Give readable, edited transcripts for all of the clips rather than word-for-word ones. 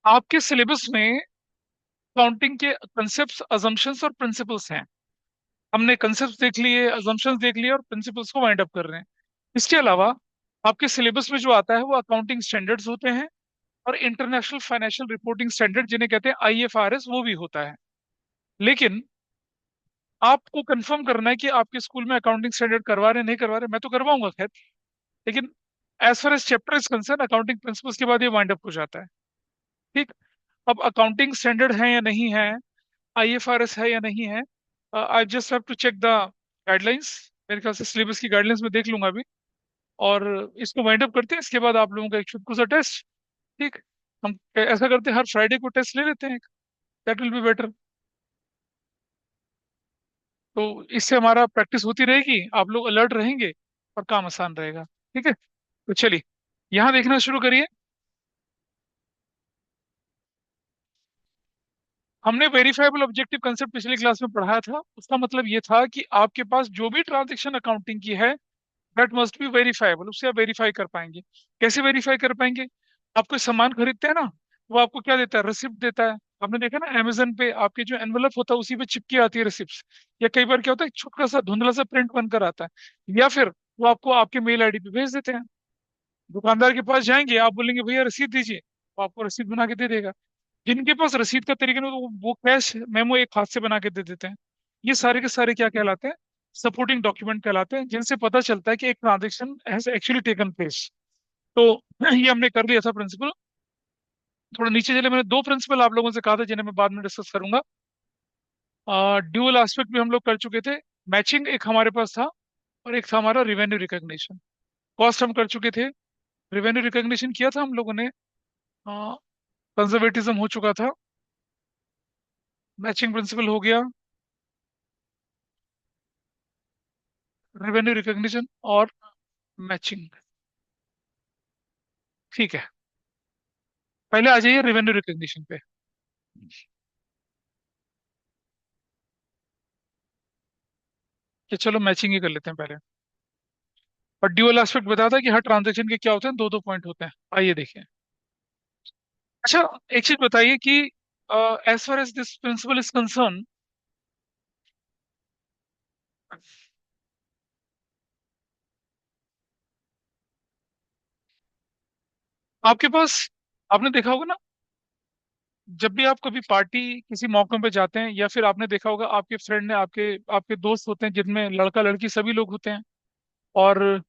आपके सिलेबस में काउंटिंग के कंसेप्ट, अजम्पशंस और प्रिंसिपल्स हैं। हमने कंसेप्ट देख लिए, अजम्पशंस देख लिए और प्रिंसिपल्स को वाइंड अप कर रहे हैं। इसके अलावा आपके सिलेबस में जो आता है वो अकाउंटिंग स्टैंडर्ड्स होते हैं, और इंटरनेशनल फाइनेंशियल रिपोर्टिंग स्टैंडर्ड जिन्हें कहते हैं आईएफआरएस, वो भी होता है। लेकिन आपको कंफर्म करना है कि आपके स्कूल में अकाउंटिंग स्टैंडर्ड करवा रहे हैं नहीं करवा रहे, मैं तो करवाऊंगा खैर। लेकिन as far as chapter is concern, accounting principles के बाद ये वाइंड अप हो जाता है। ठीक। अब अकाउंटिंग स्टैंडर्ड है या नहीं है, आईएफआरएस है या नहीं है, I just have to check the guidelines. मेरे ख्याल से सिलेबस की गाइडलाइंस में देख लूंगा अभी, और इसको वाइंड अप करते हैं। इसके बाद आप लोगों का एक छोटू सा टेस्ट। ठीक। हम ऐसा करते हैं, हर फ्राइडे को टेस्ट ले लेते हैं, दैट विल बी बेटर। तो इससे हमारा प्रैक्टिस होती रहेगी, आप लोग अलर्ट रहेंगे, और काम आसान रहेगा। ठीक है, तो चलिए यहाँ देखना शुरू करिए। हमने वेरीफाइबल ऑब्जेक्टिव कंसेप्ट पिछली क्लास में पढ़ाया था। उसका मतलब ये था कि आपके पास जो भी ट्रांजेक्शन अकाउंटिंग की है, दैट मस्ट बी वेरीफाइबल, उससे आप वेरीफाई कर पाएंगे। कैसे वेरीफाई कर पाएंगे? आप कोई सामान खरीदते हैं ना, वो आपको क्या देता है? रिसिप्ट देता है। आपने देखा ना, अमेजन पे आपके जो एनवलप होता है उसी पे चिपकी आती है रिसिप्ट। या कई बार क्या होता है, छोटा सा धुंधला सा प्रिंट बनकर आता है, या फिर वो आपको आपके मेल आईडी पे भेज देते हैं। दुकानदार के पास जाएंगे, आप बोलेंगे भैया रसीद दीजिए, वो आपको रसीद बना के दे देगा। जिनके पास रसीद का तरीका नहीं, तो वो कैश मेमो एक हाथ से बना के दे देते हैं। ये सारे के सारे क्या कहलाते हैं? सपोर्टिंग डॉक्यूमेंट कहलाते हैं, जिनसे पता चलता है कि एक transaction has actually taken place. तो ये हमने कर लिया था प्रिंसिपल। थोड़ा नीचे चले, मैंने दो प्रिंसिपल आप लोगों से कहा था जिन्हें मैं बाद में डिस्कस करूंगा। ड्यूअल एस्पेक्ट भी हम लोग कर चुके थे। मैचिंग एक हमारे पास था, और एक था हमारा रिवेन्यू रिकॉग्निशन। कॉस्ट हम कर चुके थे। रिवेन्यू रिकॉग्निशन किया था हम लोगों ने। कंजर्वेटिज्म हो चुका था। मैचिंग प्रिंसिपल हो गया, रेवेन्यू रिकॉग्निशन और मैचिंग। ठीक है, पहले आ जाइए रेवेन्यू रिकॉग्निशन पे। कि चलो मैचिंग ही कर लेते हैं पहले। और ड्यूअल एस्पेक्ट बताया था कि हर ट्रांजेक्शन के क्या होते हैं, दो दो पॉइंट होते हैं। आइए देखें। अच्छा, एक चीज बताइए कि as far as this principle is concern, आपके पास, आपने देखा होगा ना, जब भी आप कभी पार्टी किसी मौके पे जाते हैं, या फिर आपने देखा होगा आपके फ्रेंड ने, आपके आपके दोस्त होते हैं जिनमें लड़का लड़की सभी लोग होते हैं। और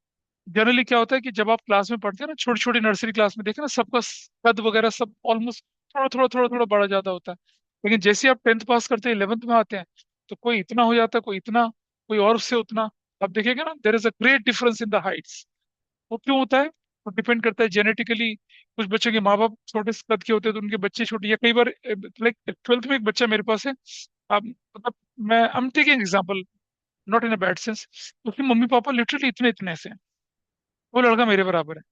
जनरली क्या होता है कि जब आप क्लास में पढ़ते हैं ना, छोटी छोटी नर्सरी क्लास में, देखे ना, सबका कद वगैरह सब ऑलमोस्ट थोड़ा थोड़ा थोड़ा थोड़ा बढ़ा जाता होता है। लेकिन जैसे ही आप 10th पास करते हैं, 11th में आते हैं, तो कोई इतना हो जाता है, कोई इतना, कोई और उससे उतना। आप देखेंगे ना, there is a great difference in the Heights. वो क्यों होता है? वो डिपेंड करता है जेनेटिकली। कुछ बच्चों के माँ बाप छोटे से कद के होते हैं, तो उनके बच्चे छोटे, या कई बार लाइक 12th में एक बच्चा मेरे पास है। आप मतलब, मैं I am taking example, not in a bad sense. उसके मम्मी पापा लिटरली इतने इतने से हैं। वो लड़का मेरे बराबर है।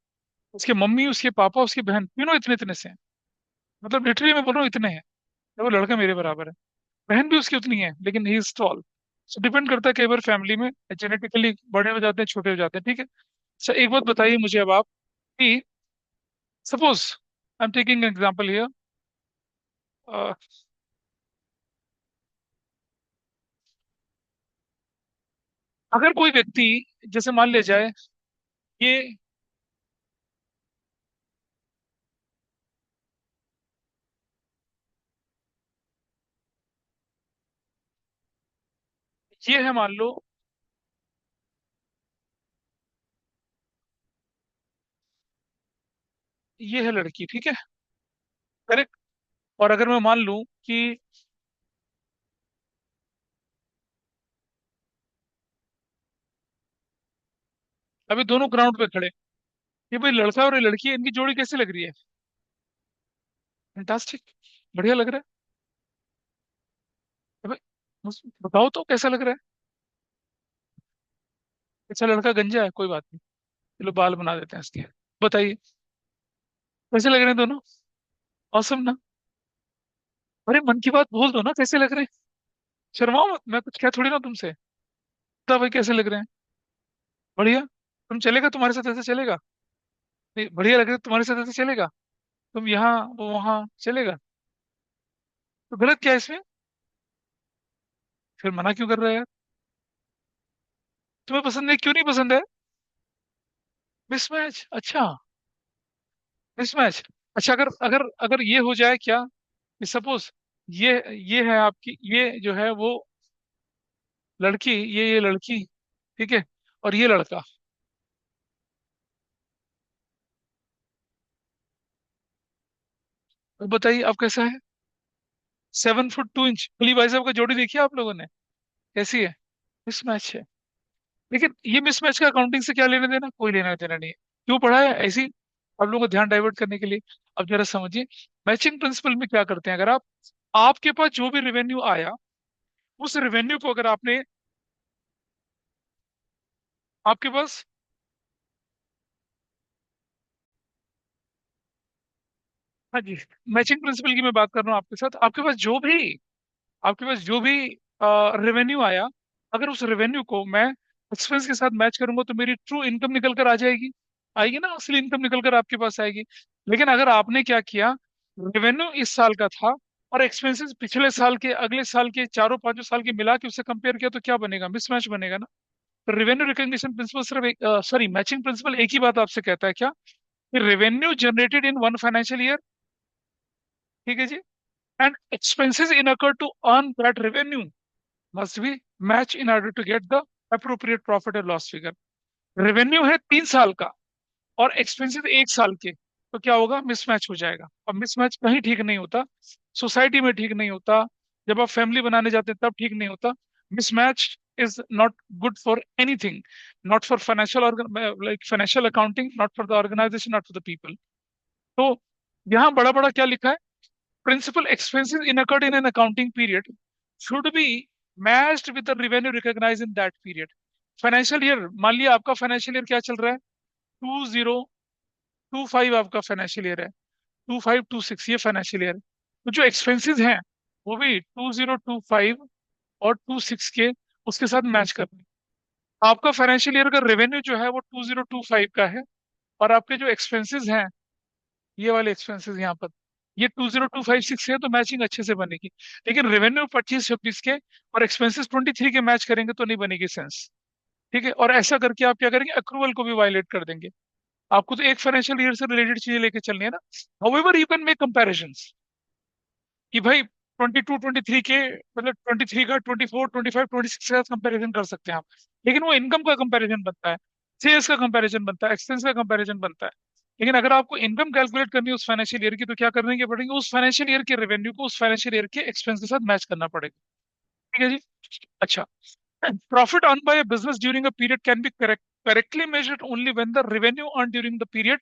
उसके मम्मी, उसके पापा, उसकी बहन, तीनों इतने इतने से हैं। मतलब लिटरली मैं बोल रहा हूँ, इतने हैं। तो वो लड़का मेरे बराबर है। बहन भी उसकी उतनी है, लेकिन he is tall. So depend करता है, कई बार फैमिली में जेनेटिकली बड़े हो जाते हैं, छोटे हो जाते हैं। ठीक है। सर एक बात बताइए मुझे अब आप, कि suppose I am taking example here, अगर कोई व्यक्ति, जैसे मान लिया जाए, ये ये है, मान लो ये है लड़की, ठीक है, करेक्ट। और अगर मैं मान लूं कि अभी दोनों ग्राउंड पे खड़े, ये भाई लड़का और ये लड़की है, इनकी जोड़ी कैसे लग रही है? फैंटास्टिक, बढ़िया लग रहा है। अबे, बताओ तो कैसा लग रहा है? अच्छा, लड़का गंजा है, कोई बात नहीं, चलो बाल बना देते हैं इसके। बताइए, कैसे लग रहे हैं दोनों? औसम ना? अरे मन की बात बोल दो ना, कैसे लग रहे हैं? शर्माओ मत, मैं कुछ क्या थोड़ी ना तुमसे। बता भाई कैसे लग रहे हैं? बढ़िया। तुम चलेगा, तुम्हारे साथ ऐसे चलेगा? नहीं, बढ़िया लग रहे हैं, तुम्हारे साथ ऐसे चलेगा? तुम यहाँ वो वहां, चलेगा? तो गलत क्या है इसमें? फिर मना क्यों कर रहा है यार? तुम्हें पसंद है, क्यों नहीं पसंद है? मिसमैच, अच्छा। मिसमैच। अच्छा, अगर अगर अगर ये हो जाए क्या, सपोज ये ये है आपकी, ये जो है वो लड़की, ये लड़की, ठीक है, और ये लड़का, तो बताइए अब कैसा है? 7 फुट 2 इंच, कुली भाई साहब का जोड़ी देखी है आप लोगों ने? कैसी है? मिसमैच है। लेकिन ये मिसमैच का अकाउंटिंग से क्या लेना देना? कोई लेना देना नहीं है। क्यों पढ़ा है ऐसी? आप लोगों को ध्यान डाइवर्ट करने के लिए। अब जरा समझिए, मैचिंग प्रिंसिपल में क्या करते हैं, अगर आप, आपके पास जो भी रेवेन्यू आया, उस रेवेन्यू को अगर आपने, आपके पास, हाँ जी, मैचिंग प्रिंसिपल की मैं बात कर रहा हूँ आपके साथ। आपके पास जो भी रेवेन्यू आया, अगर उस रेवेन्यू को मैं एक्सपेंस के साथ मैच करूंगा तो मेरी ट्रू इनकम निकल कर आ जाएगी। आएगी ना, असली इनकम निकल कर आपके पास आएगी। लेकिन अगर आपने क्या किया, रेवेन्यू इस साल का था और एक्सपेंसेस पिछले साल के, अगले साल के, चारों पांचों साल के मिला के उससे कंपेयर किया, तो क्या बनेगा? मिसमैच बनेगा ना। तो रेवेन्यू रिकग्निशन प्रिंसिपल सिर्फ एक, सॉरी, मैचिंग प्रिंसिपल एक ही बात आपसे कहता है क्या, कि revenue generated in one financial year, ठीक है जी, and expenses incurred to earn that revenue must be match in order to get the appropriate profit and loss figure. Revenue है 3 साल का और एक्सपेंसेस 1 साल के, तो क्या होगा? मिसमैच हो जाएगा। अब मिसमैच कहीं ठीक नहीं होता, सोसाइटी में ठीक नहीं होता, जब आप फैमिली बनाने जाते हैं तब ठीक नहीं होता। Mismatch is not good for anything, not for financial, like financial accounting, not for the organisation, not for the people. तो यहाँ बड़ा बड़ा क्या लिखा है, principal expenses incurred in an accounting period should be matched with the revenue recognized in that period। Financial year, मान लिया आपका फाइनेंशियल ईयर क्या चल रहा है, 2025 आपका फाइनेंशियल ईयर है, 2526 ये फाइनेंशियल ईयर। तो जो एक्सपेंसेस हैं वो भी 2025 और 26 के उसके साथ मैच करते हैं। आपका फाइनेंशियल ईयर का रेवेन्यू जो है वो 2025 का है, और आपके जो एक्सपेंसेस हैं, ये वाले एक्सपेंसेस यहाँ पर, ये 20256 है, तो मैचिंग अच्छे से बनेगी। लेकिन रेवेन्यू 25 26 के और एक्सपेंसेस 23 के मैच करेंगे तो नहीं बनेगी सेंस। ठीक है, और ऐसा करके आप क्या करेंगे, अक्रूवल को भी वायलेट कर देंगे। आपको तो एक फाइनेंशियल ईयर से रिलेटेड चीजें लेके चलनी है ना। However you can make comparisons, कि भाई 22 23 के, मतलब 23 का 24 25 26 के साथ कंपैरिजन कर सकते हैं आप। लेकिन वो इनकम का कंपैरिजन बनता है, सेल्स का कंपैरिजन बनता है, एक्सपेंस का कंपैरिजन बनता है। लेकिन अगर आपको इनकम कैलकुलेट करनी है उस फाइनेंशियल ईयर की, तो क्या करने की पड़ेगी, उस फाइनेंशियल ईयर के रेवेन्यू को उस फाइनेंशियल ईयर के एक्सपेंस के साथ मैच करना पड़ेगा। ठीक है जी। अच्छा, profit earned by a business during a period can be correctly measured only when the revenue earned during the period,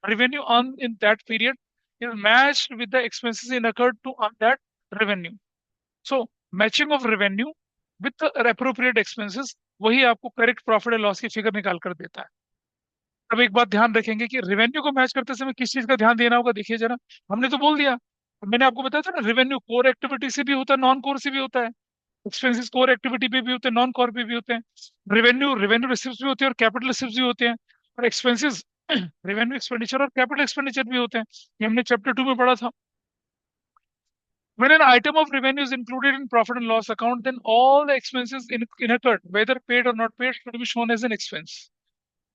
revenue earned in that period, is matched with the expenses incurred to earn that revenue। So matching of revenue with the appropriate expenses वही आपको correct profit and loss की figure निकाल कर देता है। अब एक बात ध्यान रखेंगे कि रेवेन्यू को मैच करते समय किस चीज का ध्यान देना होगा, देखिए जरा। हमने तो बोल दिया, मैंने आपको बताया था ना, रेवेन्यू कोर एक्टिविटी से भी होता है, नॉन कोर से भी होता है। एक्सपेंसेस कोर एक्टिविटी पे भी होते हैं, नॉन कोर पे भी होते हैं। रेवेन्यू रेवेन्यू रिसिप्ट भी होते हैं और कैपिटल रिसिप्ट भी होते हैं। और एक्सपेंसेस रेवेन्यू एक्सपेंडिचर और कैपिटल एक्सपेंडिचर भी होते हैं। ये हमने चैप्टर 2 में पढ़ा था। When an item of revenue is included in profit and loss account, then all the expenses incurred, whether paid or not paid, should be shown as an expense।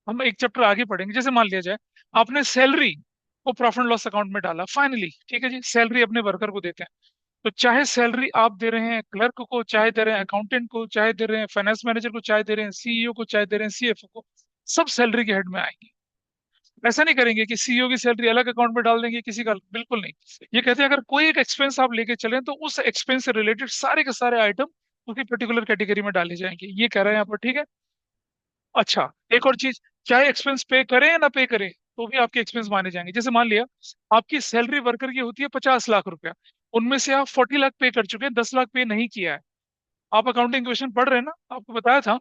हम एक चैप्टर आगे पढ़ेंगे। जैसे मान लिया जाए आपने सैलरी को प्रॉफिट एंड लॉस अकाउंट में डाला फाइनली, ठीक है जी, सैलरी अपने वर्कर को देते हैं। तो चाहे सैलरी आप दे रहे हैं क्लर्क को, चाहे दे रहे हैं अकाउंटेंट को, चाहे दे रहे हैं फाइनेंस मैनेजर को, चाहे दे रहे हैं सीईओ को, चाहे दे रहे हैं सीएफओ को, सब सैलरी के हेड में आएंगी। ऐसा नहीं करेंगे कि सीईओ की सैलरी अलग अकाउंट में डाल देंगे किसी का, बिल्कुल नहीं। ये कहते हैं अगर कोई एक एक्सपेंस आप लेके चलें तो उस एक्सपेंस से रिलेटेड सारे के सारे आइटम उसी पर्टिकुलर कैटेगरी में डाले जाएंगे, ये कह रहे हैं यहाँ पर, ठीक है। अच्छा, एक और चीज, चाहे एक्सपेंस पे करें या ना पे करें तो भी आपके एक्सपेंस माने जाएंगे। जैसे मान लिया आपकी सैलरी वर्कर की होती है 50 लाख रुपया, उनमें से आप 40 लाख पे कर चुके हैं, 10 लाख पे नहीं किया है। आप अकाउंटिंग क्वेश्चन पढ़ रहे हैं ना, आपको बताया था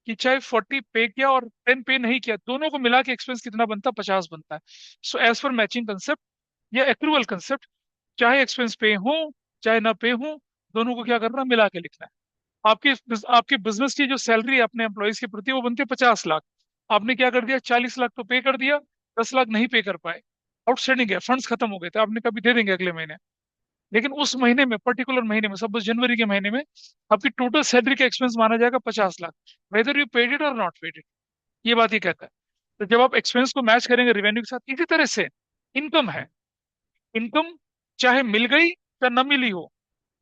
कि चाहे 40 पे किया और 10 पे नहीं किया, दोनों को मिला के एक्सपेंस कितना बनता है, 50 बनता है। So as per matching concept या एक्रूवल कंसेप्ट, चाहे एक्सपेंस पे हो चाहे ना पे हो, दोनों को क्या करना है, मिला के लिखना है। आपकी आपके बिजनेस की जो सैलरी है अपने एम्प्लॉयज के प्रति वो बनती है 50 लाख। आपने क्या कर दिया, 40 लाख तो पे कर दिया, 10 लाख नहीं पे कर पाए। आउटस्टैंडिंग है, फंड्स खत्म हो गए थे, आपने कभी दे देंगे अगले महीने, लेकिन उस महीने में, पर्टिकुलर महीने में, सपोज जनवरी के महीने में, आपकी टोटल सैलरी का एक्सपेंस माना जाएगा 50 lakh, whether you paid it और नॉट पेड इट। ये बात ही कहता है। तो जब आप एक्सपेंस को मैच करेंगे रेवेन्यू के साथ, इसी तरह से इनकम है, इनकम चाहे मिल गई या न मिली हो,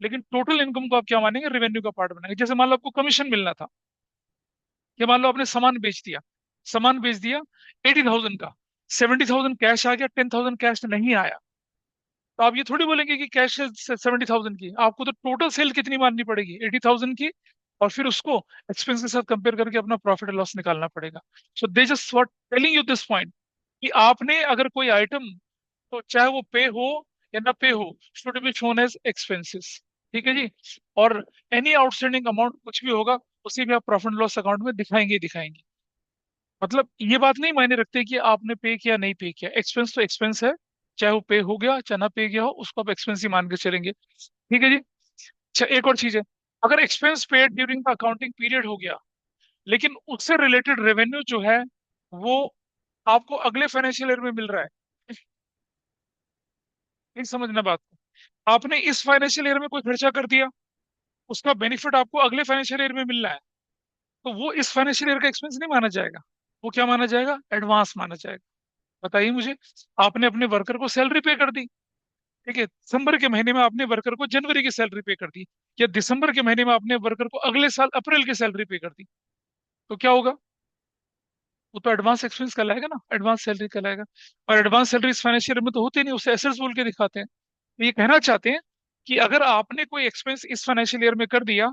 लेकिन टोटल इनकम को आप क्या मानेंगे, रेवेन्यू का पार्ट बनाएंगे। जैसे मान लो आपको कमीशन मिलना था, या मान लो आपने सामान बेच दिया, सामान बेच दिया 80,000 का, 70,000 कैश आ गया, 10,000 कैश नहीं आया, तो आप ये थोड़ी बोलेंगे कि कैश 70,000 की, आपको तो टोटल सेल कितनी माननी पड़ेगी, 80,000 की, और फिर उसको एक्सपेंस के साथ कंपेयर करके अपना प्रॉफिट एंड लॉस निकालना पड़ेगा। So they just what telling you this point, कि आपने अगर कोई आइटम, तो चाहे वो पे हो या ना पे हो, should be shown as expenses. ठीक है जी। और एनी आउटस्टैंडिंग अमाउंट कुछ भी होगा, उसी भी आप प्रॉफिट एंड लॉस अकाउंट में दिखाएंगे ही दिखाएंगे। मतलब ये बात नहीं मायने रखते कि आपने पे किया नहीं पे किया, एक्सपेंस तो एक्सपेंस है, चाहे वो पे हो गया चाहे ना पे गया हो, उसको आप एक्सपेंस ही मान के चलेंगे। ठीक है जी। अच्छा, एक और चीज है, अगर expense paid during the accounting period हो गया, लेकिन उससे रिलेटेड रेवेन्यू जो है वो आपको अगले फाइनेंशियल ईयर में मिल रहा है, नहीं समझना बात को, आपने इस फाइनेंशियल ईयर में कोई खर्चा कर दिया, उसका बेनिफिट आपको अगले फाइनेंशियल ईयर में मिल रहा है, तो वो इस फाइनेंशियल ईयर का एक्सपेंस नहीं माना जाएगा, वो क्या माना जाएगा, एडवांस माना जाएगा। बताइए मुझे, आपने अपने वर्कर को सैलरी पे कर दी, ठीक है, दिसंबर के महीने में आपने वर्कर को जनवरी की सैलरी पे कर दी, या दिसंबर के महीने में आपने वर्कर को अगले साल अप्रैल की सैलरी पे कर दी, तो क्या होगा, वो तो एडवांस एक्सपेंस कहलाएगा ना, एडवांस सैलरी कहलाएगा। और एडवांस सैलरी इस फाइनेंशियल में तो होती नहीं, उसे एसेट्स बोल के दिखाते हैं। तो ये कहना चाहते हैं कि अगर आपने कोई एक्सपेंस इस फाइनेंशियल ईयर में कर दिया,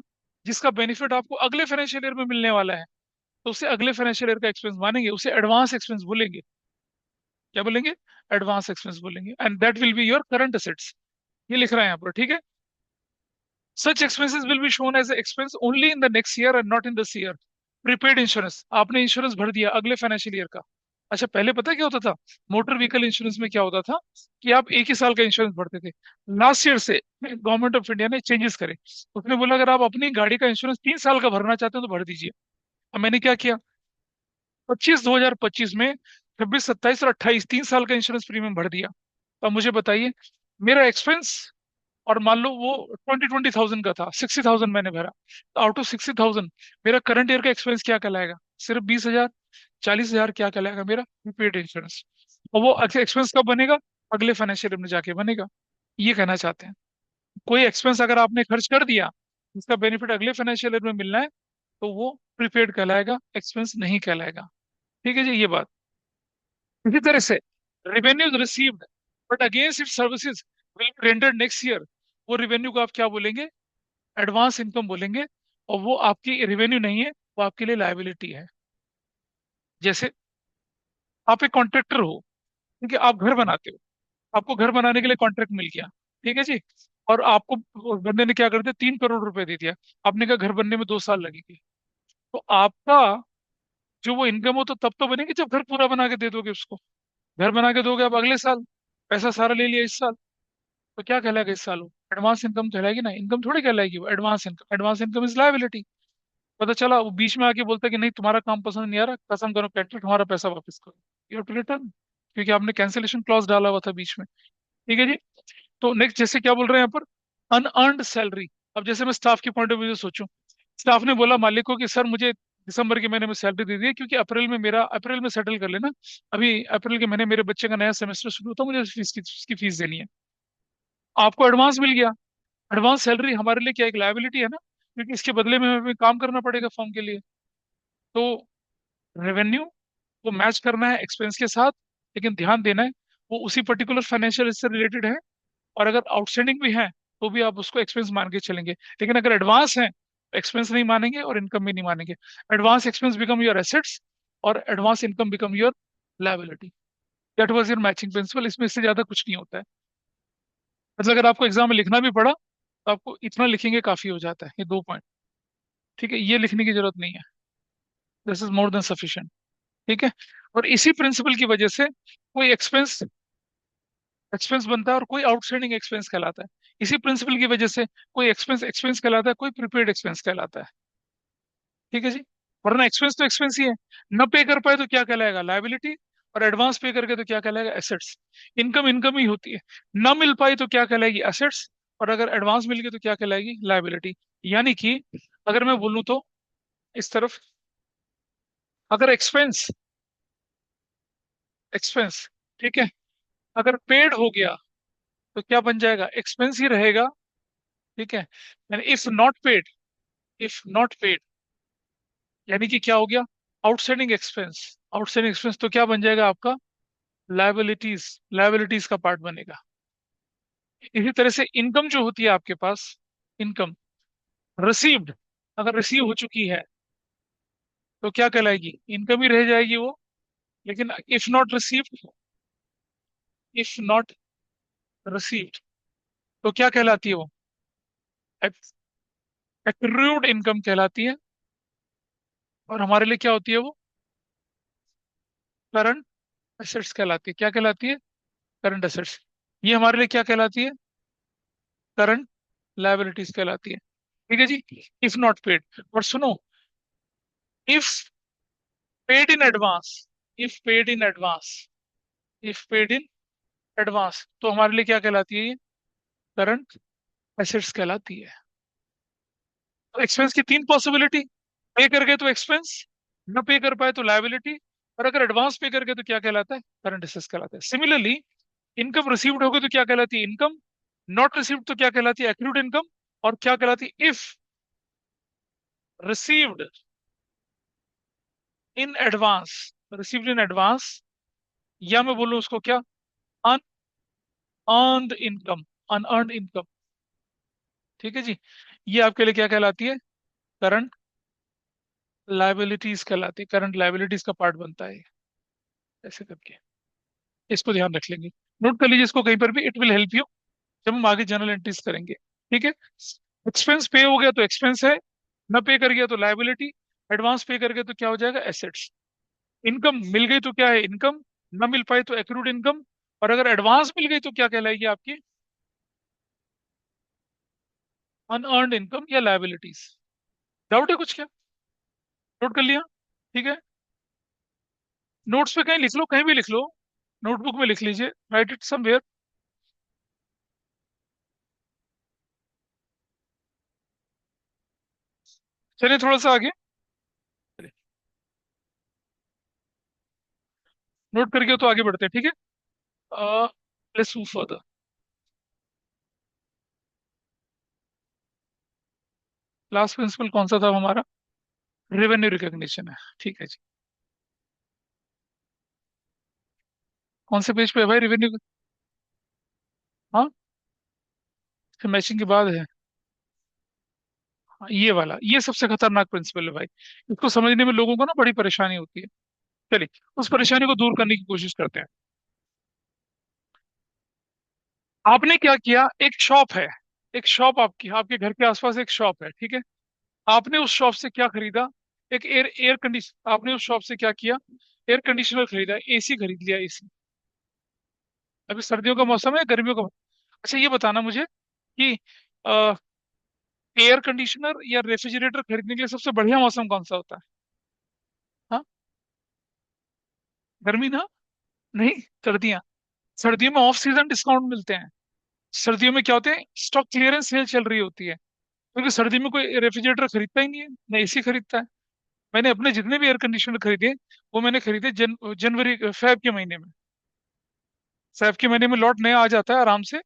जिसका बेनिफिट आपको अगले फाइनेंशियल ईयर में मिलने वाला है, तो उसे अगले फाइनेंशियल ईयर का एक्सपेंस मानेंगे, उसे एडवांस एक्सपेंस बोलेंगे। क्या बोलेंगे, एडवांस एक्सपेंस बोलेंगे, and that will be your current assets. ये लिख रहा है यहाँ पर, ठीक है। Such expenses will be shown as expense only in the next year and not in this year. Prepaid insurance, आपने इंश्योरेंस भर दिया अगले फाइनेंशियल ईयर का। अच्छा, पहले पता है क्या होता था, मोटर व्हीकल इंश्योरेंस में क्या होता था, कि आप एक ही साल का इंश्योरेंस भरते थे। लास्ट ईयर से गवर्नमेंट ऑफ इंडिया ने चेंजेस करे, उसने बोला अगर आप अपनी गाड़ी का इंश्योरेंस 3 साल का भरना चाहते हो तो भर दीजिए। अब मैंने क्या किया, 25 2025 में 26 27 और 28 3 साल का इंश्योरेंस प्रीमियम भर दिया। तो अब मुझे बताइए, मेरा एक्सपेंस, और मान लो वो 20 20,000 का था, 60,000 मैंने भरा, तो आउट ऑफ 60,000 मेरा करंट ईयर का एक्सपेंस क्या कहलाएगा, सिर्फ 20,000, 40,000 क्या कहलाएगा, मेरा प्रीपेड इंश्योरेंस। और वो एक्सपेंस कब बनेगा, अगले फाइनेंशियल ईयर में जाके बनेगा। ये कहना चाहते हैं, कोई एक्सपेंस अगर आपने खर्च कर दिया, इसका बेनिफिट अगले फाइनेंशियल ईयर में मिलना है, तो वो प्रीपेड कहलाएगा, एक्सपेंस नहीं कहलाएगा। ठीक है जी, ये बात। इसी तरह से revenues received but against if services will be rendered next year, वो रेवेन्यू को आप क्या बोलेंगे, एडवांस इनकम बोलेंगे। और वो आपकी रेवेन्यू नहीं है, वो आपके लिए लायबिलिटी है। जैसे आप एक कॉन्ट्रैक्टर हो, ठीक है, आप घर बनाते हो, आपको घर बनाने के लिए कॉन्ट्रैक्ट मिल गया, ठीक है जी, और आपको उस बंदे ने क्या कर दिया, 3 करोड़ रुपए दे दिया, आपने कहा घर बनने में 2 साल लगेंगे, तो आपका जो वो इनकम हो तो तब तो बनेगी जब घर पूरा बना के दे दोगे उसको। घर बना के दोगे आप अगले साल, पैसा सारा ले लिया इस साल, तो क्या कहलाएगा इस साल, वो एडवांस इनकम कहलाएगी ना, इनकम थोड़ी कहलाएगी वो advance income. Advance income is liability. पता चला वो बीच में आके बोलता है कि नहीं तुम्हारा काम पसंद नहीं आ रहा, कसम करो कैटर तुम्हारा पैसा वापस करो, यू हैव टू रिटर्न, क्योंकि आपने कैंसिलेशन क्लॉज डाला हुआ था बीच में। ठीक है जी। तो नेक्स्ट जैसे क्या बोल रहे हैं यहाँ पर, अनअर्नड सैलरी। अब जैसे मैं स्टाफ के पॉइंट ऑफ व्यू से सोचूं, स्टाफ ने बोला मालिक को कि सर मुझे दिसंबर के महीने में सैलरी दे दी, क्योंकि अप्रैल में सेटल कर लेना, अभी अप्रैल के महीने मेरे बच्चे का नया सेमेस्टर शुरू होता है, मुझे उसकी फीस देनी है। आपको एडवांस मिल गया, एडवांस सैलरी हमारे लिए क्या एक लायबिलिटी है ना, क्योंकि इसके बदले में हमें काम करना पड़ेगा फॉर्म के लिए। तो रेवेन्यू को मैच करना है एक्सपेंस के साथ, लेकिन ध्यान देना है वो उसी पर्टिकुलर फाइनेंशियल से रिलेटेड है, और अगर आउटस्टैंडिंग भी है तो भी आप उसको एक्सपेंस मान के चलेंगे। लेकिन अगर एडवांस है तो एक्सपेंस नहीं मानेंगे और इनकम भी नहीं मानेंगे। Advance expense become your assets, और advance income become your liability. That was your matching principle, इसमें इससे ज्यादा कुछ नहीं होता है। मतलब अगर आपको एग्जाम में लिखना भी पड़ा तो आपको इतना लिखेंगे काफी हो जाता है, ये 2 पॉइंट। ठीक है, ये लिखने की जरूरत नहीं है, this is more than sufficient. ठीक है। और इसी प्रिंसिपल की वजह से कोई एक्सपेंस एक्सपेंस बनता है और कोई आउटस्टैंडिंग एक्सपेंस कहलाता है। इसी प्रिंसिपल की वजह से कोई एक्सपेंस एक्सपेंस कहलाता है, कोई प्रीपेड एक्सपेंस कहलाता है। ठीक है जी। वरना एक्सपेंस तो एक्सपेंस ही है, न पे कर पाए तो क्या कहलाएगा, लायबिलिटी, और एडवांस पे करके तो क्या कहलाएगा, एसेट्स। इनकम इनकम ही होती है, ना मिल पाई तो क्या कहलाएगी, एसेट्स। और अगर एडवांस मिल गई तो क्या कहलाएगी, लायबिलिटी। यानी कि अगर मैं बोलूँ तो इस तरफ, अगर एक्सपेंस, एक्सपेंस, ठीक है, अगर पेड हो गया तो क्या बन जाएगा, एक्सपेंस ही रहेगा। ठीक है, यानी if not paid, if not paid यानी कि क्या हो गया, आउटस्टैंडिंग एक्सपेंस। आउटस्टैंडिंग एक्सपेंस तो क्या बन जाएगा आपका, लायबिलिटीज, लायबिलिटीज का पार्ट बनेगा। इसी तरह से इनकम जो होती है आपके पास, इनकम रिसीव्ड, अगर रिसीव हो चुकी है तो क्या कहलाएगी, इनकम ही रह जाएगी वो। लेकिन if not received, if not received तो क्या कहलाती है वो, एक्रूड इनकम कहलाती है। और हमारे लिए क्या होती है वो, करंट एसेट्स कहलाती है। क्या कहलाती है, करंट एसेट्स। ये हमारे लिए क्या कहलाती है, करंट लायबिलिटीज कहलाती है। ठीक है जी, इफ नॉट पेड। और सुनो, if paid in advance, if paid in advance, if paid in advance तो हमारे लिए क्या कहलाती है ये, करंट एसेट्स कहलाती है। तो एक्सपेंस की तीन पॉसिबिलिटी, पे कर गए तो एक्सपेंस, न पे कर पाए तो लायबिलिटी, और अगर एडवांस पे कर गए तो क्या कहलाता है, करंट एसेट्स कहलाता है। सिमिलरली इनकम रिसीव्ड हो गई तो क्या कहलाती है, इनकम। नॉट रिसीव्ड तो क्या कहलाती है, एक्रूड इनकम। और क्या कहलाती है, if received in advance, received in advance, या मैं बोलूं उसको क्या, अनअर्न्ड इनकम, अनअर्न्ड इनकम। ठीक है जी, ये आपके लिए क्या कहलाती है, करंट लायबिलिटीज कहलाती है, करंट लायबिलिटीज का पार्ट बनता है ये, ऐसे करके इसको ध्यान रख लेंगे। नोट कर लीजिए इसको कहीं पर भी, इट विल हेल्प यू जब हम आगे जनरल एंट्रीज करेंगे। ठीक है, एक्सपेंस पे हो गया तो एक्सपेंस है, न पे कर गया तो लायबिलिटी, एडवांस पे कर गया तो क्या हो जाएगा, एसेट्स। इनकम मिल गई तो क्या है, इनकम। न मिल पाई तो एक्रूड इनकम। और अगर एडवांस मिल गई तो क्या कहलाएगी आपकी, अनअर्न्ड इनकम या लायबिलिटीज। डाउट है कुछ क्या, नोट कर लिया। ठीक है, नोट्स पे कहीं लिख लो, कहीं भी लिख लो, नोटबुक में लिख लीजिए, राइट इट समवेयर। चलिए थोड़ा सा आगे, नोट करके तो आगे बढ़ते हैं। ठीक है, let's move further. Last principle कौन सा था हमारा, रेवेन्यू रिकॉग्निशन है। ठीक है जी, कौन से पेज पे है भाई रेवेन्यू, हाँ, मैचिंग के बाद है। हाँ, ये वाला, ये सबसे खतरनाक प्रिंसिपल है भाई। इसको समझने में लोगों को ना बड़ी परेशानी होती है। चलिए उस परेशानी को दूर करने की कोशिश करते हैं। आपने क्या किया, एक शॉप है, एक शॉप आपकी, आपके घर के आसपास एक शॉप है, ठीक है। आपने उस शॉप से क्या खरीदा, एक एयर एयर कंडीशन, आपने उस शॉप से क्या किया, एयर कंडीशनर खरीदा, एसी खरीद लिया, एसी। अभी सर्दियों का मौसम है, गर्मियों का। अच्छा ये बताना मुझे कि एयर कंडीशनर या रेफ्रिजरेटर खरीदने के लिए सबसे बढ़िया मौसम कौन सा होता है, हाँ, गर्मी ना, नहीं, सर्दियाँ। सर्दियों में ऑफ सीजन डिस्काउंट मिलते हैं। सर्दियों में क्या होते हैं, स्टॉक क्लियरेंस सेल चल रही होती है, क्योंकि सर्दी में कोई रेफ्रिजरेटर खरीदता ही नहीं है, ना एसी खरीदता है। मैंने अपने जितने भी एयर कंडीशनर खरीदे, वो मैंने खरीदे जनवरी फेब के महीने में। फेब के महीने में लॉट नया आ जाता है आराम से।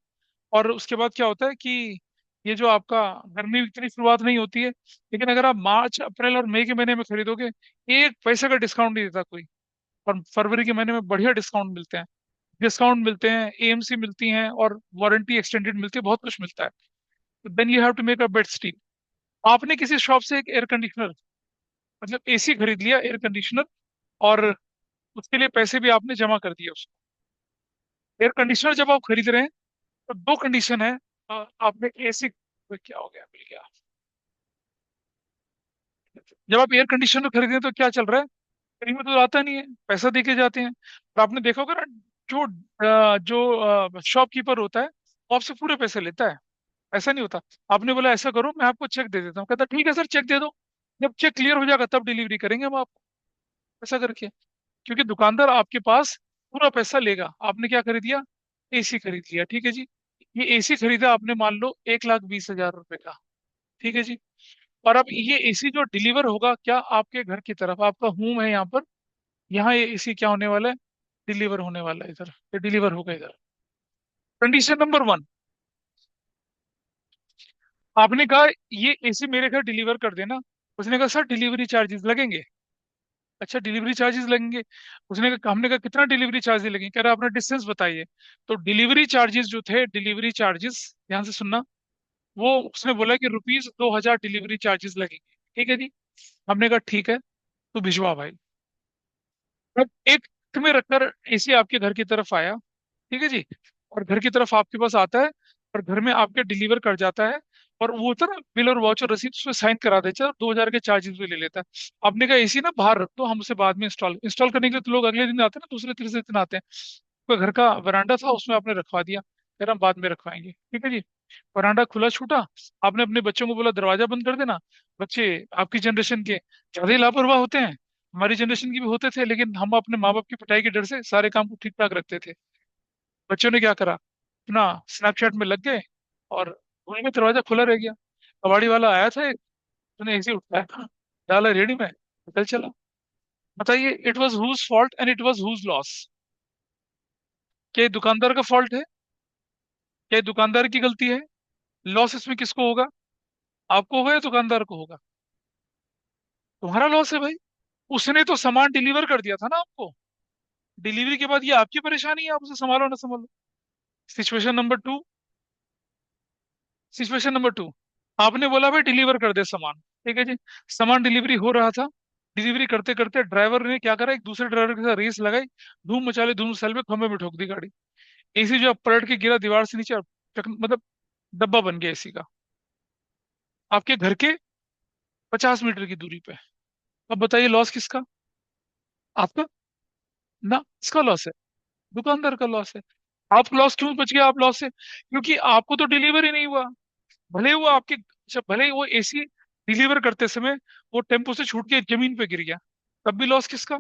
और उसके बाद क्या होता है कि ये जो आपका गर्मी की इतनी शुरुआत नहीं होती है, लेकिन अगर आप मार्च अप्रैल और मई के महीने में खरीदोगे, एक पैसे का डिस्काउंट नहीं देता कोई। और फरवरी के महीने में बढ़िया डिस्काउंट मिलते हैं, डिस्काउंट मिलते हैं, एएमसी मिलती हैं, और वारंटी एक्सटेंडेड मिलती है, बहुत कुछ मिलता है। Then you have to make a bet still. आपने किसी शॉप से एक एयर कंडीशनर, मतलब एसी खरीद लिया, एयर कंडीशनर, और उसके लिए पैसे भी आपने जमा कर दिए उसको। एयर कंडीशनर जब आप खरीद रहे हैं तो दो कंडीशन है। आपने एसी, क्या हो गया, मिल गया। जब आप एयर कंडीशनर खरीदते हैं तो क्या चल रहा है, फ्री में तो आता नहीं है, पैसा दे के जाते हैं। और आपने देखा होगा ना, जो जो शॉपकीपर होता है वो आपसे पूरे पैसे लेता है, ऐसा नहीं होता। आपने बोला ऐसा करो, मैं आपको चेक दे देता हूँ, कहता ठीक है सर चेक दे दो, जब चेक क्लियर हो जाएगा तब डिलीवरी करेंगे हम आपको, ऐसा करके। क्योंकि दुकानदार आपके पास पूरा पैसा लेगा। आपने क्या खरीद लिया? एसी खरीद लिया, ठीक है जी। ये एसी खरीदा आपने, मान लो 1,20,000 रुपए का, ठीक है जी। और अब ये एसी जो डिलीवर होगा क्या आपके घर की तरफ, आपका होम है यहाँ पर, यहाँ ये एसी क्या होने वाला है? डिलीवर होने वाला है इधर, ये डिलीवर होगा इधर। कंडीशन नंबर वन, आपने कहा ये एसी मेरे घर डिलीवर कर देना। उसने कहा सर डिलीवरी चार्जेस लगेंगे। अच्छा डिलीवरी चार्जेस लगेंगे। उसने कहा, हमने कहा कितना डिलीवरी चार्जेस लगेंगे? कह रहा अपना डिस्टेंस बताइए। तो डिलीवरी चार्जेस जो थे, डिलीवरी चार्जेस, ध्यान से सुनना, वो उसने बोला कि ₹2,000 डिलीवरी चार्जेस लगेंगे। ठीक है जी। हमने कहा ठीक है, तो भिजवा भाई। अब एक में रखकर एसी आपके घर की तरफ आया, ठीक है जी। और घर की तरफ आपके पास आता है, और घर में आपके डिलीवर कर जाता है। और वो होता है ना बिल और वाउचर रसीद, उसमें साइन करा देता है, 2,000 के चार्जेस भी ले लेता है। आपने कहा एसी ना बाहर रख दो, हम उसे बाद में इंस्टॉल इंस्टॉल करने के लिए तो लोग अगले दिन आते हैं ना, दूसरे तीसरे दिन आते हैं। तो घर का वरांडा था, उसमें आपने रखवा दिया, कह रहा हम बाद में रखवाएंगे, ठीक है जी। वरांडा खुला छूटा। आपने अपने बच्चों को बोला दरवाजा बंद कर देना। बच्चे आपकी जनरेशन के ज्यादा ही लापरवाह होते हैं। हमारी जनरेशन के भी होते थे, लेकिन हम अपने माँ बाप की पिटाई के डर से सारे काम को ठीक ठाक रखते थे। बच्चों ने क्या करा, अपना स्नैपचैट में लग गए, और वहीं में दरवाजा खुला रह गया। कबाड़ी वाला आया था एक, उसने ऐसे ही उठाया, डाला रेडी में, निकल चला। बताइए, it was whose fault and it was whose loss? क्या ये दुकानदार का फॉल्ट है? क्या ये दुकानदार की गलती है? लॉस इसमें किसको होगा? आपको होगा या दुकानदार को होगा? तुम्हारा लॉस है भाई। उसने तो सामान डिलीवर कर दिया था ना आपको। डिलीवरी के बाद ये आपकी परेशानी है, आप उसे संभालो ना संभालो। Situation number two, situation number two, आपने बोला भाई डिलीवर कर दे सामान, ठीक है जी। सामान डिलीवरी हो रहा था। डिलीवरी करते करते ड्राइवर ने क्या करा, एक दूसरे ड्राइवर के साथ रेस लगाई, धूम मचा ली, धूम साल में खंभे में ठोक दी गाड़ी। एसी जो है पलट के गिरा दीवार से नीचे, और मतलब डब्बा बन गया एसी का, आपके घर के 50 मीटर की दूरी पे। अब बताइए लॉस किसका? आपका ना, इसका लॉस है, दुकानदार का लॉस है। आप लॉस क्यों बच गए? आप लॉस से क्योंकि आपको तो डिलीवरी नहीं हुआ। भले ही वो आपके, अच्छा भले ही वो एसी डिलीवर करते समय वो टेम्पो से छूट के जमीन पे गिर गया, तब भी लॉस किसका?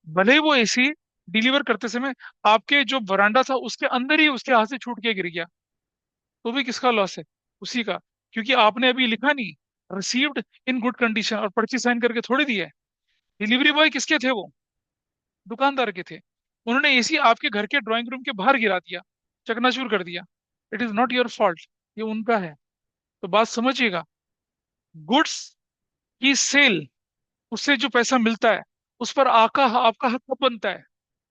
भले ही वो एसी डिलीवर करते समय आपके जो वरांडा था उसके अंदर ही उसके हाथ से छूट के गिर गया, तो भी किसका लॉस है? उसी का। क्योंकि आपने अभी लिखा नहीं, रिसीव्ड इन गुड कंडीशन, और पर्ची साइन करके थोड़ी दी है। डिलीवरी बॉय किसके थे वो? दुकानदार के थे। उन्होंने एसी आपके घर के ड्राइंग रूम के बाहर गिरा दिया, चकनाचूर कर दिया। It is not your fault, ये उनका है। तो बात समझिएगा, गुड्स की सेल, उससे जो पैसा मिलता है, उस पर आपका आपका हक कब बनता है?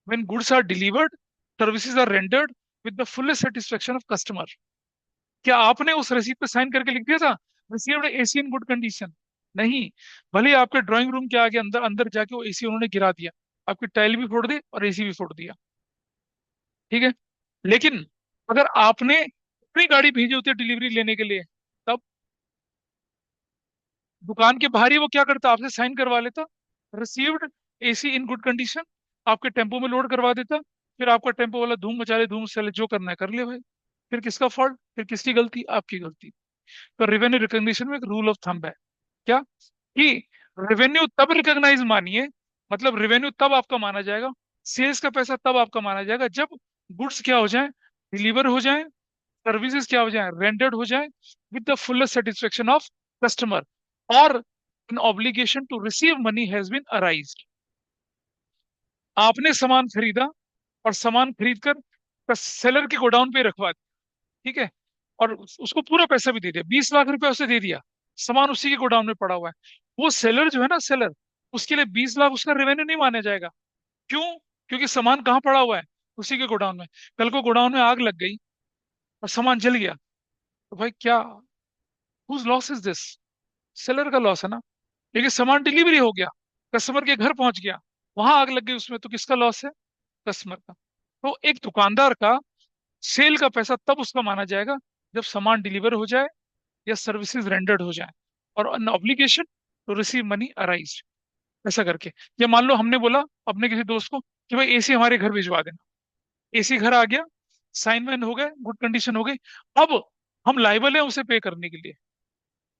When goods are delivered, services are rendered with the full satisfaction of customer. क्या आपने उस रसीद पे साइन करके लिख दिया था received AC in good condition? नहीं। भले ही आपके ड्राइंग रूम के आगे अंदर अंदर जाके वो एसी उन्होंने गिरा दिया, आपकी टाइल भी फोड़ दी और एसी भी फोड़ दिया, ठीक है। लेकिन अगर आपने अपनी गाड़ी भेजी होती है डिलीवरी लेने के लिए, तब दुकान के बाहर ही वो क्या करता, आपसे साइन करवा लेता, received AC in good condition, आपके टेम्पो में लोड करवा देता। फिर आपका टेम्पो वाला धूम मचा ले, धूम चले, जो करना है कर ले भाई। फिर किसका फॉल्ट? फिर किसकी गलती? आपकी गलती। तो रेवेन्यू रिकॉग्निशन में एक रूल ऑफ थंब है, क्या, कि रेवेन्यू तब रिकॉग्नाइज मानिए, मतलब रेवेन्यू तब आपका माना जाएगा, सेल्स का पैसा तब आपका माना जाएगा, जब गुड्स क्या हो जाए, डिलीवर हो जाए, सर्विसेज क्या हो जाए, रेंडर्ड हो जाए with the fullest satisfaction of customer, और an obligation to receive money has been arised. आपने सामान खरीदा, और सामान खरीद कर सेलर के गोडाउन पे रखवा दिया, ठीक है। और उसको पूरा पैसा भी दे दिया, 20 लाख रुपया उसे दे दिया, सामान उसी के गोडाउन में पड़ा हुआ है। वो सेलर जो है ना, सेलर, उसके लिए 20 लाख उसका रेवेन्यू नहीं माना जाएगा। क्यों? क्योंकि सामान कहाँ पड़ा हुआ है? उसी के गोडाउन में। कल को गोडाउन में आग लग गई और सामान जल गया, तो भाई क्या, whose loss is this? Seller का लॉस है ना। लेकिन सामान डिलीवरी हो गया, कस्टमर के घर पहुंच गया, वहां आग लग गई उसमें, तो किसका लॉस है? कस्टमर का। तो एक दुकानदार का सेल का पैसा तब उसका माना जाएगा जब सामान डिलीवर हो जाए या सर्विसेज रेंडर्ड हो जाए, और an obligation to receive money arise, ऐसा करके। या मान लो हमने बोला अपने किसी दोस्त को कि भाई एसी हमारे घर भिजवा देना, एसी घर आ गया, साइन वाइन हो गए, गुड कंडीशन हो गई। अब हम लाइबल है उसे पे करने के लिए,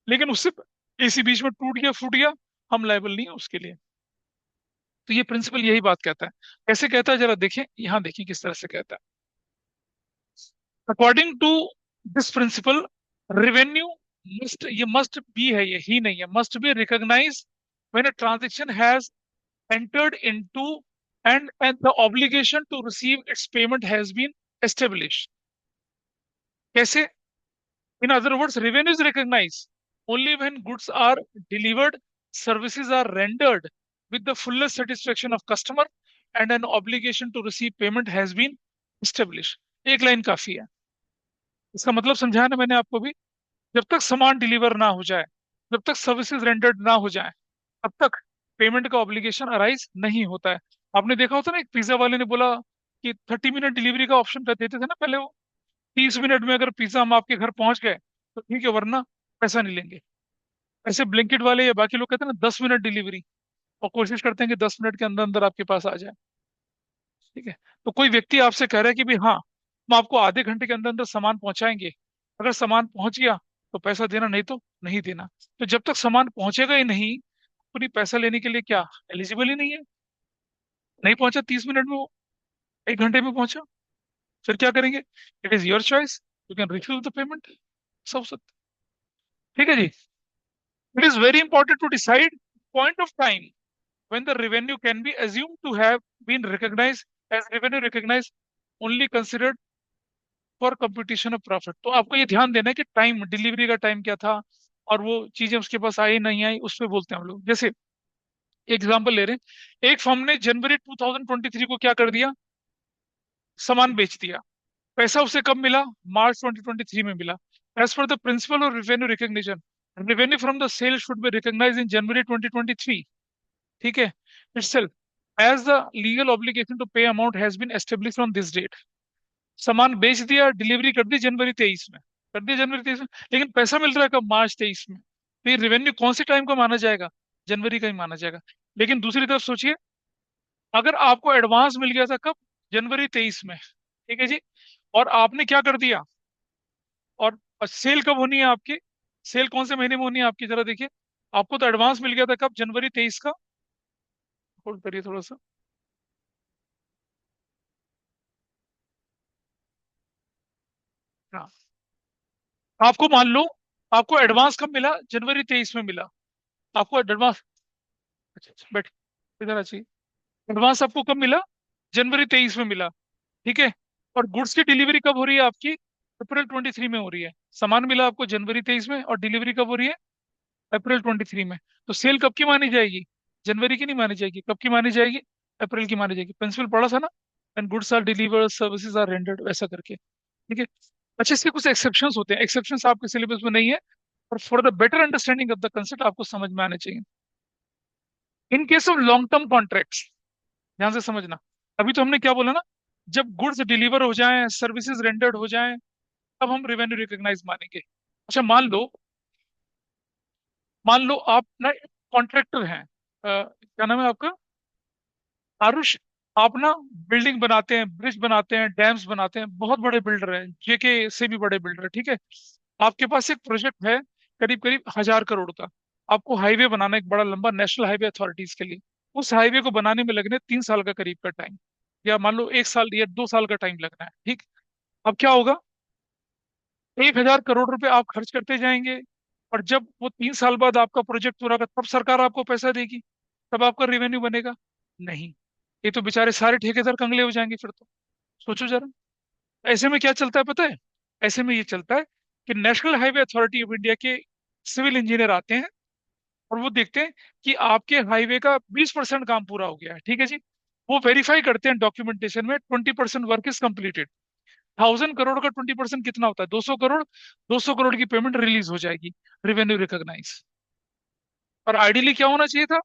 लेकिन उससे एसी बीच में टूट गया फूट गया, हम लाइबल नहीं है उसके लिए। तो ये प्रिंसिपल यही बात कहता है। कैसे कहता है जरा देखें, यहाँ देखिए किस तरह से कहता है। According to this principle, revenue must, ये मस्ट बी है, ये ही नहीं है, must be recognise when a transaction has entered into and the obligation to receive its payment has been established. कैसे? In other words, revenue is recognized only when goods are delivered, services are rendered with the fullest satisfaction of customer, and an obligation to receive payment has been established. एक line काफी है। इसका मतलब समझाया ना मैंने आपको भी। जब तक सामान डिलीवर ना हो जाए, जब तक सर्विसेज रेंडर्ड ना हो जाए, तब तक पेमेंट का ऑब्लिगेशन अराइज नहीं होता है। आपने देखा होता ना, एक पिज्जा वाले ने बोला कि 30 मिनट डिलीवरी का ऑप्शन कर देते थे ना पहले वो, 30 मिनट में अगर पिज्जा हम आपके घर पहुंच गए तो ठीक है, वरना पैसा नहीं लेंगे। ऐसे ब्लिंकिट वाले या बाकी लोग कहते हैं ना 10 मिनट डिलीवरी, और कोशिश करते हैं कि 10 मिनट के अंदर अंदर आपके पास आ जाए। ठीक है। तो कोई व्यक्ति आपसे कह रहा है कि भाई हाँ, हम आपको आधे घंटे के अंदर अंदर सामान पहुंचाएंगे, अगर सामान पहुंच गया तो पैसा देना, नहीं तो नहीं देना। तो जब तक सामान पहुंचेगा ही नहीं, पूरी पैसा लेने के लिए क्या एलिजिबल ही नहीं है। नहीं पहुंचा 30 मिनट में वो, 1 घंटे में पहुंचा, फिर क्या करेंगे? It is your choice, you can refuse the payment. सब सकते। ठीक है जी। It is very important to decide point of time when the revenue can be assumed to have been recognized as revenue recognized only considered for computation of profit. तो आपको ये ध्यान देना है कि टाइम, डिलीवरी का टाइम क्या था, और वो चीजें उसके पास आई नहीं आई, उस पर बोलते हैं हम लोग। जैसे एग्जांपल ले रहे हैं, एक फर्म ने जनवरी 2023 को क्या कर दिया, सामान बेच दिया। पैसा उसे कब मिला? मार्च 2023 में मिला। As per the principle of revenue recognition, revenue from the sale should be recognise in January 2023। ठीक है, itself as the legal obligation to pay amount has been established on this date। सामान बेच दिया, डिलीवरी कर दी जनवरी 23 में, कर दी जनवरी 23 में, लेकिन पैसा मिल रहा है कब? मार्च 23 में। तो ये रेवेन्यू कौन से टाइम का माना जाएगा? जनवरी का ही माना जाएगा। लेकिन दूसरी तरफ सोचिए, अगर आपको एडवांस मिल गया था कब? जनवरी 23 में। ठीक है जी। और आपने क्या कर दिया, और सेल कब होनी है आपकी? सेल कौन से महीने में होनी है आपकी, जरा देखिए। आपको तो एडवांस मिल गया था कब? जनवरी 23 का। होल्ड करिए थोड़ा सा। हाँ, आपको मान लो, आपको एडवांस कब मिला? जनवरी 23 में मिला। आपको एडवांस, अच्छा अच्छा, बैठ, इधर आ जाइए। एडवांस आपको कब मिला? जनवरी 23 में मिला। ठीक है। और गुड्स की डिलीवरी कब हो रही है आपकी? अप्रैल 23 में हो रही है। सामान मिला आपको जनवरी 23 में, और डिलीवरी कब हो रही है? अप्रैल 23 में। तो सेल कब की मानी जाएगी? जनवरी की नहीं मानी जाएगी, कब की मानी जाएगी? अप्रैल की मानी जाएगी। प्रिंसिपल पढ़ा था ना, and goods are delivered services are rendered, वैसा करके। ठीक है। अच्छा, इसके कुछ एक्सेप्शंस होते हैं, एक्सेप्शंस आपके सिलेबस में नहीं है, और for the better understanding of the concept आपको समझ में आने चाहिए। In case of long term contracts, ध्यान से समझना। अभी तो हमने क्या बोला ना, जब गुड्स डिलीवर हो जाएं, सर्विसेज रेंडर्ड हो जाएं, तब हम रेवेन्यू रिकॉग्नाइज मानेंगे। अच्छा, मान लो आप ना कॉन्ट्रैक्टर हैं, क्या नाम है आपका? आरुष। आप ना बिल्डिंग बनाते हैं, ब्रिज बनाते हैं, डैम्स बनाते हैं, बहुत बड़े बिल्डर हैं, जेके से भी बड़े बिल्डर, ठीक है। आपके पास एक प्रोजेक्ट है करीब करीब 1,000 करोड़ का। आपको हाईवे बनाना है, एक बड़ा लंबा, नेशनल हाईवे अथॉरिटीज के लिए। उस हाईवे को बनाने में लगने 3 साल का करीब का टाइम, या मान लो 1 साल या 2 साल का टाइम लगना है। ठीक। अब क्या होगा? 1,000 करोड़ रुपए आप खर्च करते जाएंगे, और जब वो 3 साल बाद आपका प्रोजेक्ट पूरा होगा, तब सरकार आपको पैसा देगी, तब आपका रेवेन्यू बनेगा? नहीं। ये तो बेचारे सारे ठेकेदार कंगले हो जाएंगे फिर तो। सोचो जरा। ऐसे में क्या चलता है पता है? ऐसे में ये चलता है कि national highway authority of India के सिविल इंजीनियर आते हैं, और वो देखते हैं कि आपके हाईवे का 20% काम पूरा हो गया है। ठीक है जी। वो वेरीफाई करते हैं डॉक्यूमेंटेशन में, 20% वर्क इज कंप्लीटेड। 1,000 करोड़ का 20% कितना होता है? 200 करोड़। 200 करोड़ की पेमेंट रिलीज हो जाएगी, रेवेन्यू रिकॉग्नाइज। और आइडियली क्या होना चाहिए था?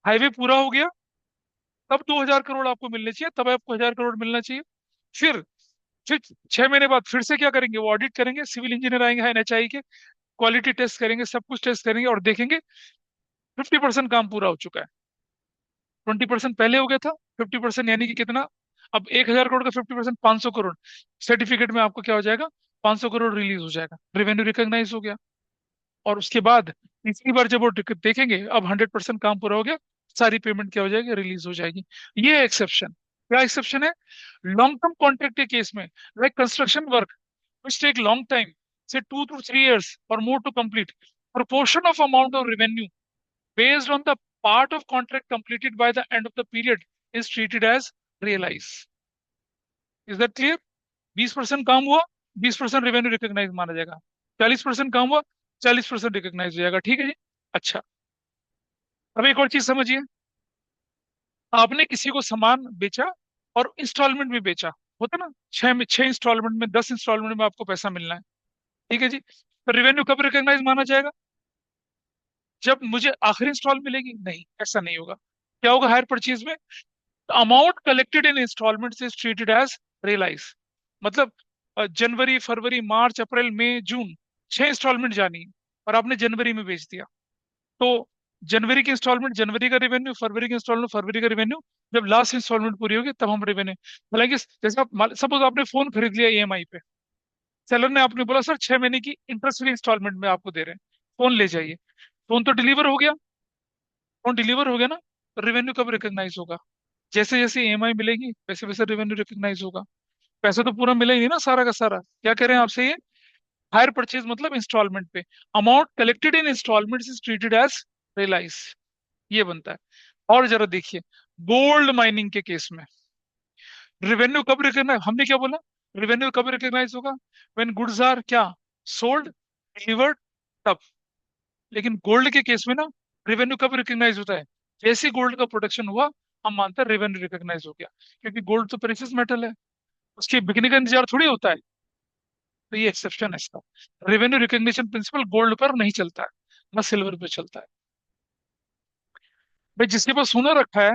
हाईवे पूरा हो गया, तब 2,000 करोड़ आपको मिलने चाहिए, तब आपको 1,000 करोड़ मिलना चाहिए। फिर फिर 6 महीने बाद फिर से क्या करेंगे? वो ऑडिट करेंगे, सिविल इंजीनियर आएंगे एनएचआई के, क्वालिटी टेस्ट करेंगे, सब कुछ टेस्ट करेंगे, और देखेंगे 50% काम पूरा हो चुका है। 20% पहले हो गया था, 50% यानी कि कितना? अब 1,000 करोड़ का 50%, 500 करोड़। सर्टिफिकेट में आपको क्या हो जाएगा? 500 करोड़ रिलीज हो जाएगा, रेवेन्यू रिकॉग्नाइज हो गया। और उसके बाद तीसरी बार जब वो देखेंगे, अब 100% काम पूरा हो गया, सारी पेमेंट क्या हो जाएगी, रिलीज हो जाएगी। ये एक्सेप्शन, क्या एक्सेप्शन है? लॉन्ग टर्म कॉन्ट्रैक्ट के केस में, like construction work which take long time, say 2 to 3 years or more to complete, proportion of amount of revenue based on the part of contract completed by the end of the period is treated as realize. Is that clear? 20% काम हुआ, 20% revenue recognise माना जाएगा। 40% काम हुआ, 40% recognise हो जाएगा। ठीक है जी। अच्छा, अब एक और चीज समझिए। आपने किसी को सामान बेचा और इंस्टॉलमेंट में बेचा, होता ना, 6 इंस्टॉलमेंट में, 10 इंस्टॉलमेंट में आपको पैसा मिलना है। ठीक है जी। तो रेवेन्यू कब रिकॉग्नाइज माना जाएगा? जब मुझे आखिरी इंस्टॉल मिलेगी? नहीं, ऐसा नहीं होगा। क्या होगा हायर परचेज में? Amount collected in instalment is treated as realise. मतलब जनवरी, फरवरी, मार्च, अप्रैल, मई, जून, 6 इंस्टॉलमेंट जानी है और आपने जनवरी में बेच दिया, तो जनवरी की इंस्टॉलमेंट जनवरी का रेवेन्यू, फरवरी की इंस्टॉलमेंट फरवरी का रेवेन्यू, जब लास्ट इंस्टॉलमेंट पूरी होगी तब हम रेवेन्यू। हालांकि जैसे आप सपोज आपने फोन खरीद लिया ईएमआई पे, सेलर ने आपने बोला सर 6 महीने की इंटरेस्ट फ्री इंस्टॉलमेंट में आपको दे रहे हैं, फोन ले जाइए। फोन तो डिलीवर हो गया, फोन डिलीवर हो गया ना, तो रेवेन्यू कब रिकॉग्नाइज होगा? जैसे जैसे ईएमआई मिलेगी वैसे वैसे रेवेन्यू रिकॉग्नाइज होगा। पैसा तो पूरा मिला ही नहीं ना, सारा का सारा। क्या कह रहे हैं आपसे ये? हायर परचेज मतलब इंस्टॉलमेंट पे, amount collected in instalment is treated as realise, ये बनता है। और जरा देखिए, गोल्ड माइनिंग के केस में रेवेन्यू कब रिकॉग्नाइज, हमने क्या बोला? रेवेन्यू कब रिकॉग्नाइज होगा? व्हेन गुड्स आर क्या, सोल्ड, डिलीवर्ड, तब। लेकिन गोल्ड के केस में ना, रेवेन्यू कब रिकॉग्नाइज होता है? जैसे गोल्ड का प्रोडक्शन हुआ, हम मानते हैं रेवेन्यू रिकॉग्नाइज हो गया, क्योंकि गोल्ड तो प्रेशियस मेटल है, उसके बिकने का इंतजार थोड़ी होता है। तो ये एक्सेप्शन है इसका। रेवेन्यू रिकॉग्निशन प्रिंसिपल गोल्ड पर नहीं चलता है, ना सिल्वर पे चलता है। भाई जिसके पास सोना रखा है,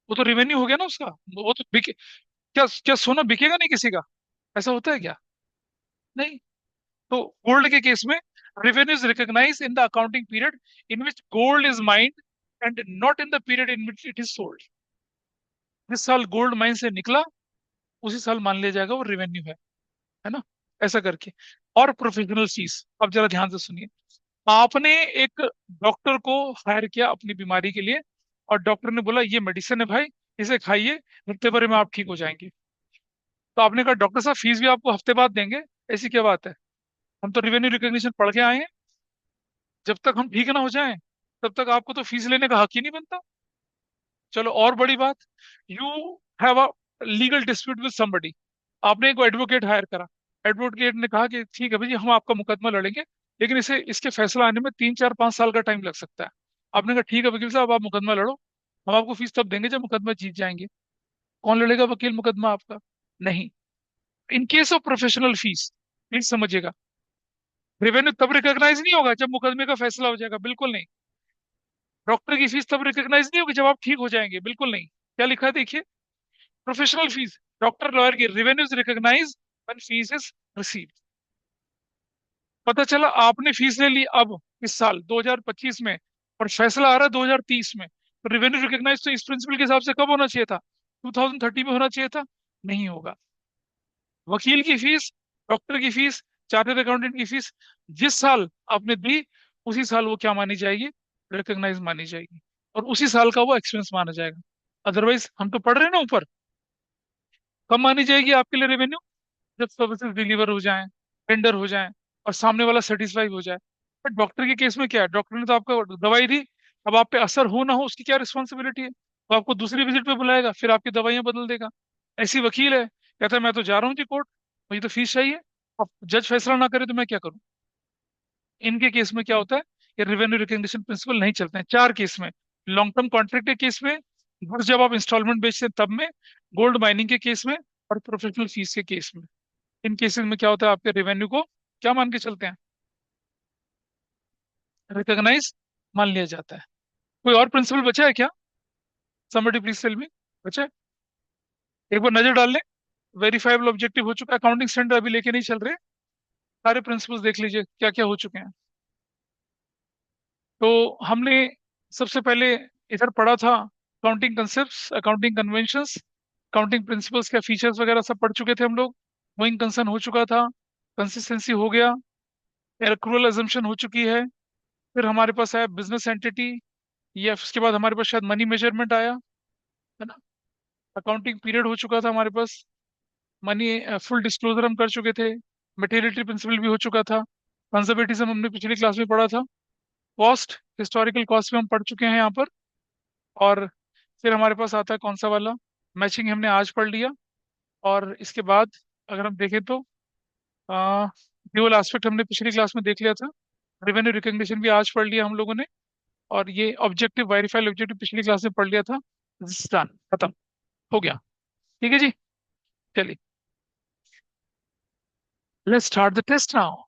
वो तो रेवेन्यू हो गया ना उसका, वो तो बिके। क्या क्या सोना बिकेगा नहीं किसी का? ऐसा होता है क्या? नहीं। तो गोल्ड के केस में revenue is recognise in the accounting period in which gold is mined and not in the period in which it is sold. जिस साल गोल्ड माइन से निकला, उसी साल मान लिया जाएगा वो रेवेन्यू है ना, ऐसा करके। और प्रोफेशनल फीस, अब जरा ध्यान से सुनिए। आपने एक डॉक्टर को हायर किया अपनी बीमारी के लिए, और डॉक्टर ने बोला ये मेडिसिन है भाई, इसे खाइए, हफ्ते भर में आप ठीक हो जाएंगे। तो आपने कहा डॉक्टर साहब फीस भी आपको हफ्ते बाद देंगे? ऐसी क्या बात है, हम तो रिवेन्यू रिकॉग्निशन पढ़ के आए हैं, जब तक हम ठीक ना हो जाएं तब तक आपको तो फीस लेने का हक ही नहीं बनता। चलो और बड़ी बात, you have a legal dispute with somebody, आपने एक एडवोकेट हायर करा। एडवोकेट ने कहा कि ठीक है भाई जी, हम आपका मुकदमा लड़ेंगे, लेकिन इसे इसके फैसला आने में 3 4 5 साल का टाइम लग सकता है। आपने कहा ठीक है वकील साहब, आप मुकदमा लड़ो, हम आपको फीस तब देंगे जब मुकदमा जीत जाएंगे। कौन लड़ेगा वकील मुकदमा आपका? नहीं। In case of professional fees, please समझिएगा, रेवेन्यू तब रिकॉग्नाइज नहीं होगा जब मुकदमे का फैसला हो जाएगा, बिल्कुल नहीं। डॉक्टर की फीस तब रिकॉग्नाइज नहीं होगी जब आप ठीक हो जाएंगे, बिल्कुल नहीं। क्या लिखा है देखिए, प्रोफेशनल फीस, डॉक्टर लॉयर की revenue recognise when fees is received. पता चला आपने फीस ले ली अब इस साल 2025 में, और फैसला आ रहा है 2030 में, तो रेवेन्यू रिकॉग्नाइज तो इस प्रिंसिपल के हिसाब से कब होना चाहिए था? 2030 में होना चाहिए था। नहीं होगा। वकील की फीस, डॉक्टर की फीस, चार्टर्ड अकाउंटेंट की फीस, जिस साल आपने दी उसी साल वो क्या मानी जाएगी, रिकॉग्नाइज मानी जाएगी, और उसी साल का वो एक्सपेंस माना जाएगा। अदरवाइज हम तो पढ़ रहे हैं ना ऊपर, कब मानी जाएगी आपके लिए रेवेन्यू? जब सर्विसेज डिलीवर हो जाएं, टेंडर हो जाएं, और सामने वाला सेटिस्फाई हो जाए। बट डॉक्टर के केस में क्या है, डॉक्टर ने तो आपको दवाई दी, अब आप पे असर हो ना हो उसकी क्या रिस्पॉन्सिबिलिटी है? तो आपको दूसरी विजिट पे बुलाएगा, फिर आपकी दवाइयां बदल देगा। ऐसी वकील है, कहता है मैं तो जा रहा हूँ जी कोर्ट, मुझे तो फीस चाहिए। अब जज फैसला ना करे तो मैं क्या करूँ? इनके केस में क्या होता है, ये रेवेन्यू रिकग्निशन प्रिंसिपल नहीं चलते हैं 4 केस में। लॉन्ग टर्म कॉन्ट्रैक्ट के केस में, गुड्स जब आप इंस्टॉलमेंट बेचते हैं तब में, गोल्ड माइनिंग के केस में, और प्रोफेशनल फीस के केस में। इन केसेस में क्या होता है, आपके रेवेन्यू को क्या मान के चलते हैं, रिकॉग्नाइज मान लिया जाता है। कोई और प्रिंसिपल बचा है क्या? समबडी प्लीज टेल मी, बचा है? एक बार नजर डाल लें। वेरीफाइबल ऑब्जेक्टिव हो चुका है, अकाउंटिंग स्टैंडर्ड अभी लेके नहीं चल रहे, सारे प्रिंसिपल्स देख लीजिए क्या क्या हो चुके हैं। तो हमने सबसे पहले इधर पढ़ा था accounting concepts, accounting conventions, accounting principles के फीचर्स वगैरह सब पढ़ चुके थे हम लोग। गोइंग कंसर्न हो चुका था, कंसिस्टेंसी हो गया, एक्रूअल अजम्पशन हो चुकी है। फिर हमारे पास है बिजनेस एंटिटी, या उसके बाद हमारे पास शायद मनी मेजरमेंट आया, है ना। अकाउंटिंग पीरियड हो चुका था हमारे पास। मनी फुल डिस्क्लोजर हम कर चुके थे। मटेरियलिटी प्रिंसिपल भी हो चुका था। कंजर्वेटिज्म हमने पिछली क्लास में पढ़ा था। कॉस्ट, हिस्टोरिकल कॉस्ट में हम पढ़ चुके हैं यहाँ पर। और फिर हमारे पास आता है कौन सा वाला, मैचिंग हमने आज पढ़ लिया। और इसके बाद अगर हम देखें तो ड्यूअल एस्पेक्ट हमने पिछली क्लास में देख लिया था। रेवेन्यू रिकग्निशन भी आज पढ़ लिया हम लोगों ने। और ये ऑब्जेक्टिव, वेरीफाइड ऑब्जेक्टिव पिछली क्लास में पढ़ लिया था। डन, खत्म, हो गया। ठीक है जी। चलिए, let's start the test now.